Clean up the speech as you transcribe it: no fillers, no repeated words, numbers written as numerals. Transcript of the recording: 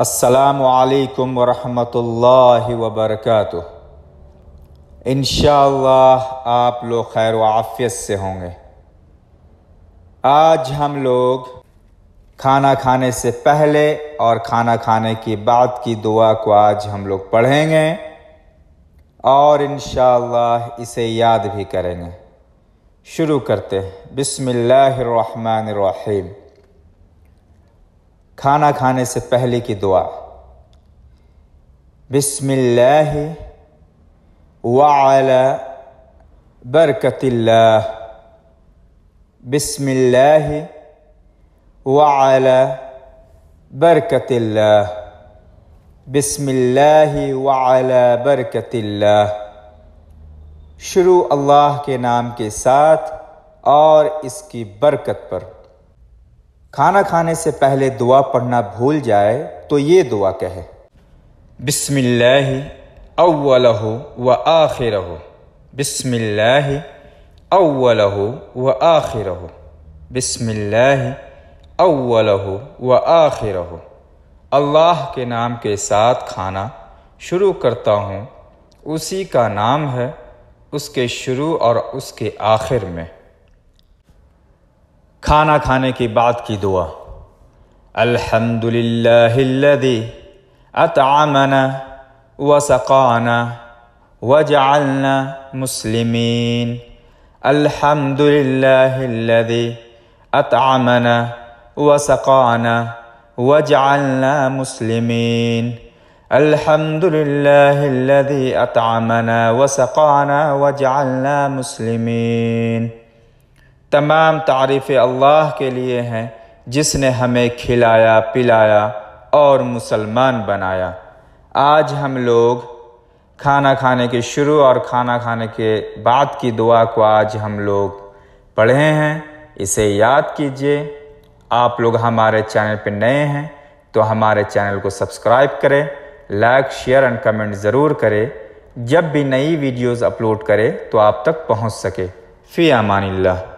السلام علیکم ورحمۃ اللہ وبرکاتہ۔ انشاءاللہ آپ لوگ خیر و عافیت سے ہوں گے۔ آج ہم لوگ کھانا کھانے سے پہلے اور کھانا کھانے کے بعد کی دعا کو آج ہم لوگ پڑھیں گے اور انشاءاللہ اسے یاد بھی کریں گے۔ شروع کرتے ہیں۔ بسم اللہ الرحمن الرحیم۔ کھانا کھانے سے پہلے کی دعا۔ بسم اللہ وعلی برکت اللہ، بسم اللہ وعلی برکت اللہ، بسم اللہ وعلی برکت اللہ۔ شروع اللہ کے نام کے ساتھ اور اس کی برکت پر۔ کھانا کھانے سے پہلے دعا پڑھنا بھول جائے تو یہ دعا کہے۔ بسم اللہ اولہ و آخرہ، بسم اللہ اولہ و آخرہ، بسم اللہ اولہ و آخرہ۔ اللہ کے نام کے ساتھ کھانا شروع کرتا ہوں، اسی کا نام ہے، اس کے شروع اور اس کے آخر میں۔ کھانا کھانے کے بعد کی دعا۔ الحمدللہ الذی اطعمنا وسقانا وجعلنا مسلمین، الحمدللہ الذی اطعمنا وسقانا وجعلنا مسلمین، الحمدللہ الذی اطعمنا وسقانا وجعلنا مسلمین۔ تمام تعریفیں اللہ کے لیے ہیں جس نے ہمیں کھلایا پلایا اور مسلمان بنایا۔ آج ہم لوگ کھانا کھانے کے شروع اور کھانا کھانے کے بعد کی دعا کو آج ہم لوگ پڑھے ہیں، اسے یاد کیجئے۔ آپ لوگ ہمارے چینل پہ نئے ہیں تو ہمارے چینل کو سبسکرائب کریں، لائک شیئر اور کمنٹ ضرور کریں۔ جب بھی نئی ویڈیوز اپلوڈ کرے تو آپ تک پہنچ سکے۔ فی امان اللہ۔